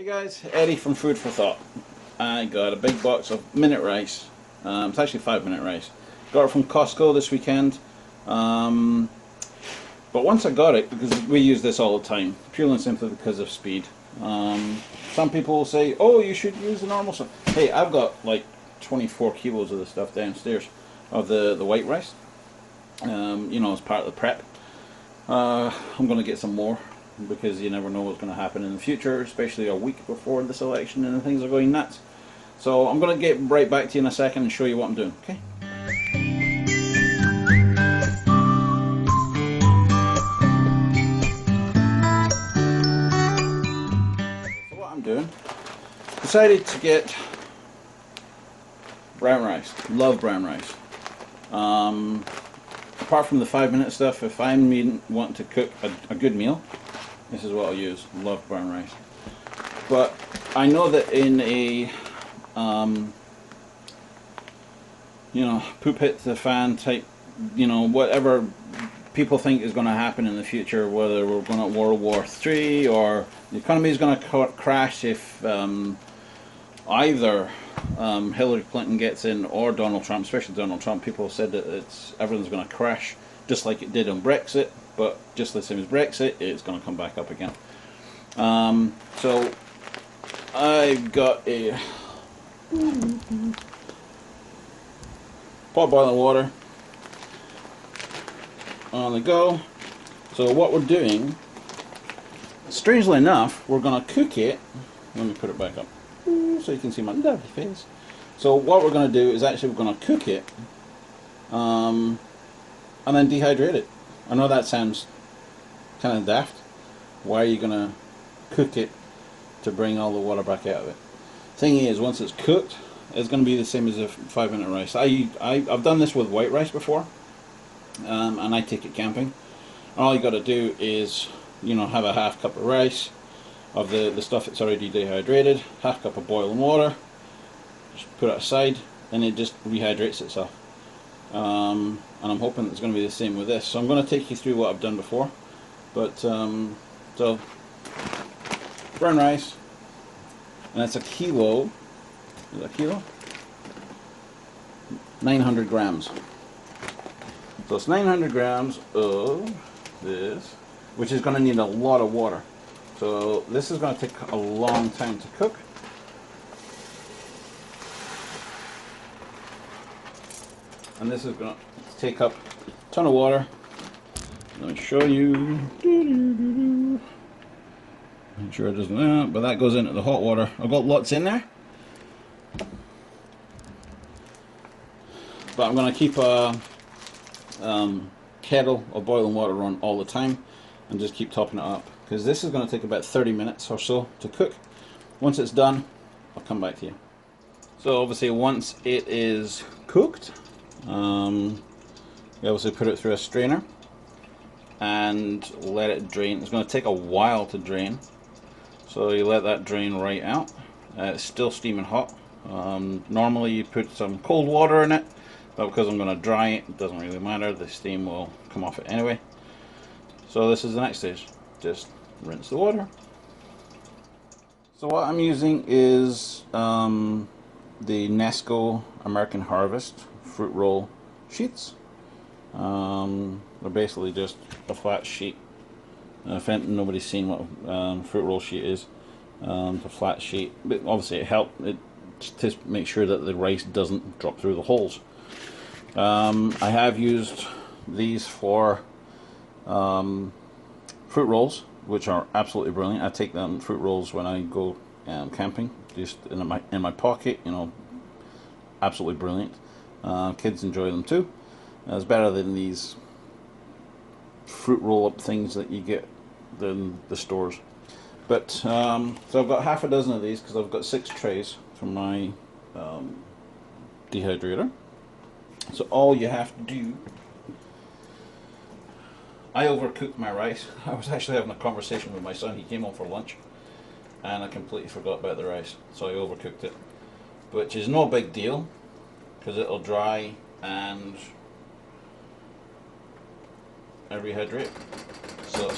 Hey guys, Eddie from Food for Thought. I got a big box of minute rice. It's actually 5-minute rice. Got it from Costco this weekend. But once I got it, because we use this all the time, purely and simply because of speed. Some people will say, oh, you should use the normal stuff. Hey, I've got like 24 kilos of the stuff downstairs, of the white rice. As part of the prep. I'm going to get some more, because you never know what's going to happen in the future, especially a week before this election and things are going nuts. So I'm going to get right back to you in a second and show you what I'm doing, okay? So what I'm doing, decided to get brown rice. Love brown rice. Apart from the 5-minute stuff, if I want to cook a good meal, this is what I'll use. Love brown rice. But I know that in a, poop hit the fan type, whatever people think is going to happen in the future, whether we're going to World War III or the economy is going to crash if either Hillary Clinton gets in or Donald Trump, especially Donald Trump. People have said that everything's going to crash just like it did on Brexit. But just the same as Brexit, it's going to come back up again. So I've got a pot boiling water on the go. So what we're doing, strangely enough, we're going to cook it. Let me put it back up so you can see my lovely face. So what we're going to do is actually we're going to cook it and then dehydrate it. I know that sounds kind of daft. Why are you going to cook it to bring all the water back out of it? Thing is, once it's cooked, it's going to be the same as a 5-minute rice. I've done this with white rice before, and I take it camping. All you got to do is, have a half cup of rice, of the stuff that's already dehydrated, half cup of boiling water, just put it aside, and it just rehydrates itself. And I'm hoping it's going to be the same with this. So I'm going to take you through what I've done before. But, so, brown rice, and that's a kilo, is that a kilo? 900 grams. So it's 900 grams of this, which is going to need a lot of water. So this is going to take a long time to cook. And this is going to take up a ton of water. Let me show you. Make sure it doesn't, but that goes into the hot water. I've got lots in there. But I'm going to keep a kettle of boiling water on all the time and just keep topping it up. Because this is going to take about 30 minutes or so to cook. Once it's done, I'll come back to you. So obviously once it is cooked, you obviously put it through a strainer and let it drain. It's going to take a while to drain, so you let that drain right out. It's still steaming hot. Normally you put some cold water in it, but because I'm going to dry it, it doesn't really matter. The steam will come off it anyway. So this is the next stage. Just rinse the water. So what I'm using is the Nesco American Harvest fruit roll sheets. They're basically just a flat sheet. If nobody's seen what fruit roll sheet is, it's a flat sheet. But obviously it helps to make sure that the rice doesn't drop through the holes. I have used these for fruit rolls, which are absolutely brilliant. I take them fruit rolls when I go camping, just in my pocket. Absolutely brilliant. Kids enjoy them too. It's better than these fruit roll-up things that you get in the stores. But so I've got half a dozen of these because I've got 6 trays from my dehydrator. So all you have to do, I overcooked my rice. I was actually having a conversation with my son. He came home for lunch and I completely forgot about the rice, so I overcooked it, which is no big deal because it'll dry and rehydrate. So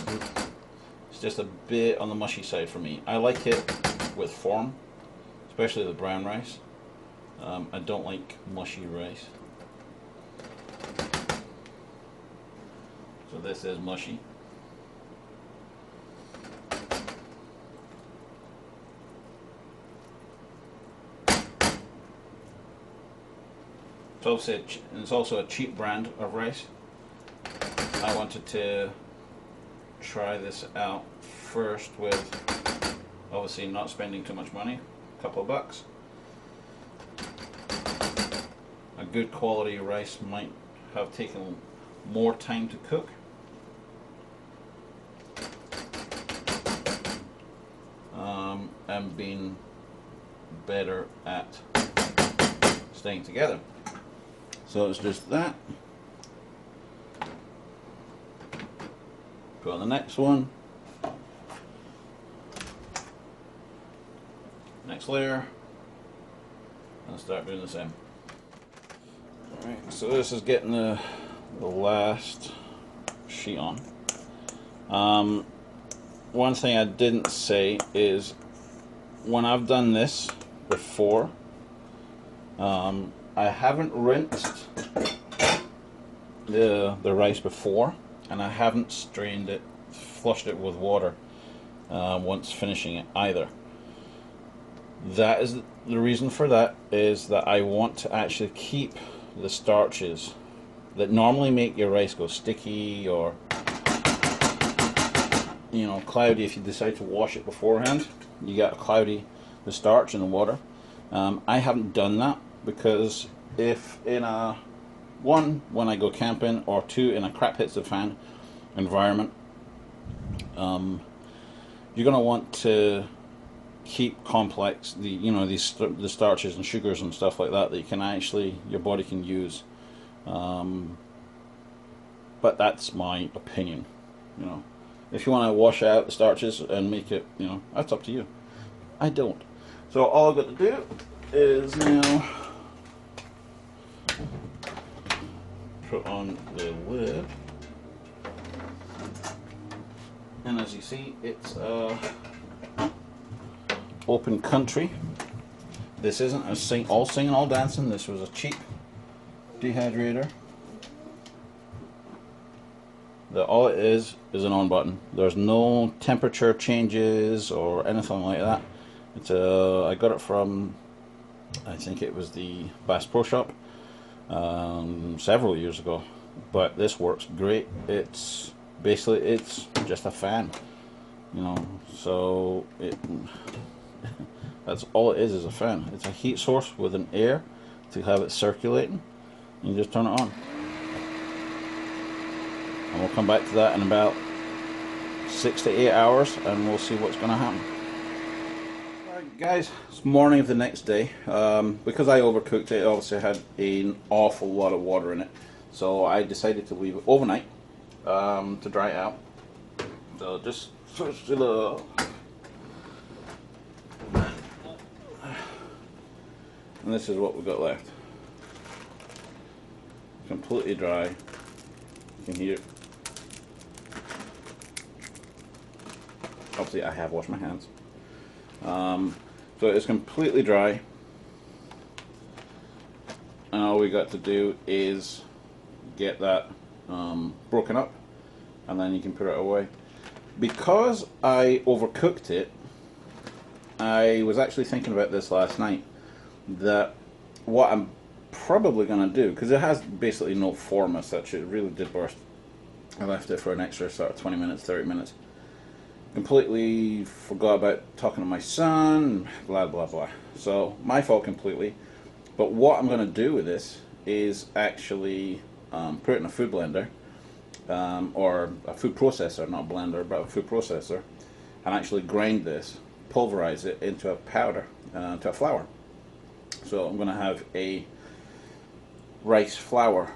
it's just a bit on the mushy side for me. I like it with form, especially the brown rice. I don't like mushy rice. So this is mushy. It's also a cheap brand of rice. I wanted to try this out first with obviously not spending too much money, a couple of bucks. A good quality rice might have taken more time to cook. And been better at staying together. So it's just that. Put on the next one. Next layer. And start doing the same. Alright, so this is getting the last sheet on. One thing I didn't say is when I've done this before, I haven't rinsed the rice before, and I haven't strained it, flushed it with water once finishing it either. That is the reason for that, is that I want to actually keep the starches that normally make your rice go sticky or, you know, cloudy. If you decide to wash it beforehand, you get cloudy the starch in the water. I haven't done that because if in a one, when I go camping, or two, in a crap hits the fan environment, you're gonna want to keep complex, the starches and sugars and stuff like that you can actually, your body can use. But that's my opinion. You know, if you want to wash out the starches and make it, you know, that's up to you. I don't. So all I've got to do is now put on the lid, and as you see, it's open country. This isn't a all singing, all dancing. This was a cheap dehydrator. All it is an on button. There's no temperature changes or anything like that. It's I got it from, I think it was the Bass Pro Shop several years ago, but this works great. It's basically, it's just a fan, you know, so that's all it is a fan. It's a heat source with an air to have it circulating, and you just turn it on. And we'll come back to that in about 6 to 8 hours, and we'll see what's going to happen. Alright guys, it's morning of the next day. Because I overcooked it, obviously had an awful lot of water in it, so I decided to leave it overnight to dry it out. So just switch to the, and this is what we've got left. Completely dry. You can hear it. Obviously I have washed my hands. So it's completely dry, and all we got to do is get that broken up, and then you can put it away. Because I overcooked it, I was actually thinking about this last night, that what I'm probably going to do, because it has basically no form as such, it really did burst. I left it for an extra sort of 20 minutes, 30 minutes. Completely forgot about talking to my son, blah blah blah. So my fault completely. But what I'm going to do with this is actually put it in a food blender, or a food processor, not blender, but a food processor, and actually grind this, pulverize it into a powder, to a flour. So I'm going to have a rice flour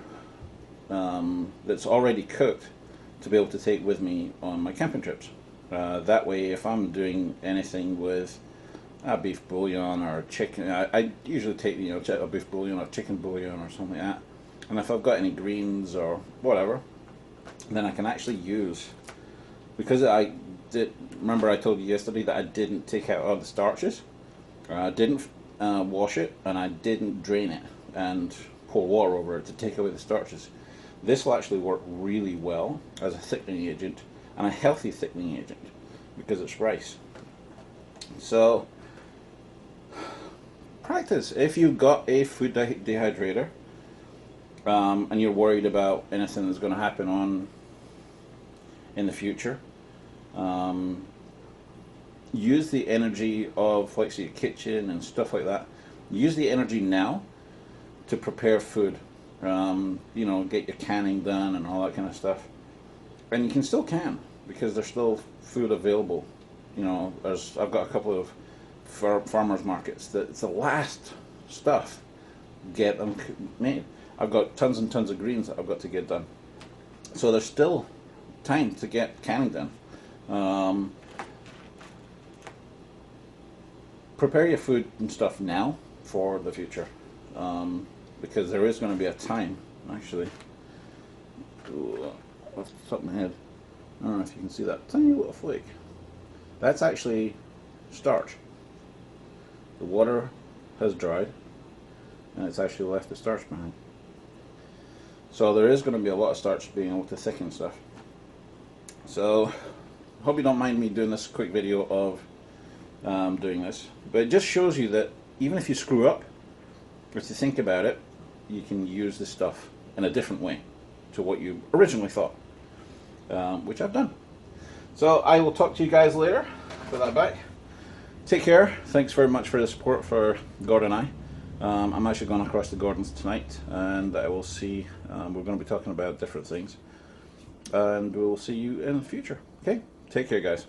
that's already cooked to be able to take with me on my camping trips. That way, if I'm doing anything with beef bouillon or chicken, I usually take, you know, a beef bouillon or chicken bouillon or something like that. And if I've got any greens or whatever, then I can actually use, because I did remember I told you yesterday that I didn't take out all the starches. I didn't wash it, and I didn't drain it and pour water over it to take away the starches. This will actually work really well as a thickening agent, and a healthy thickening agent, because it's rice. So practice. If you've got a food dehydrator and you're worried about anything that's going to happen on in the future, use the energy of, like, say, your kitchen and stuff like that. Use the energy now to prepare food. You know, get your canning done and all that kind of stuff. And you can still can, because there's still food available. You know, I've got a couple of farmers markets that it's the last stuff. Get them made. I've got tons and tons of greens that I've got to get done. So there's still time to get canning done. Prepare your food and stuff now for the future, because there is going to be a time, actually. Off the top of my head, I don't know if you can see that tiny little flake. That's actually starch. The water has dried, and it's actually left the starch behind. So there is going to be a lot of starch being able to thicken stuff. So hope you don't mind me doing this quick video of doing this, but it just shows you that even if you screw up, or if you think about it, you can use this stuff in a different way to what you originally thought, which I've done. So I will talk to you guys later. Put that back. Take care. Thanks very much for the support for Gordon and I. I'm actually going across the Gordons tonight, and I will see, we're going to be talking about different things, and we'll see you in the future. Okay? Take care, guys.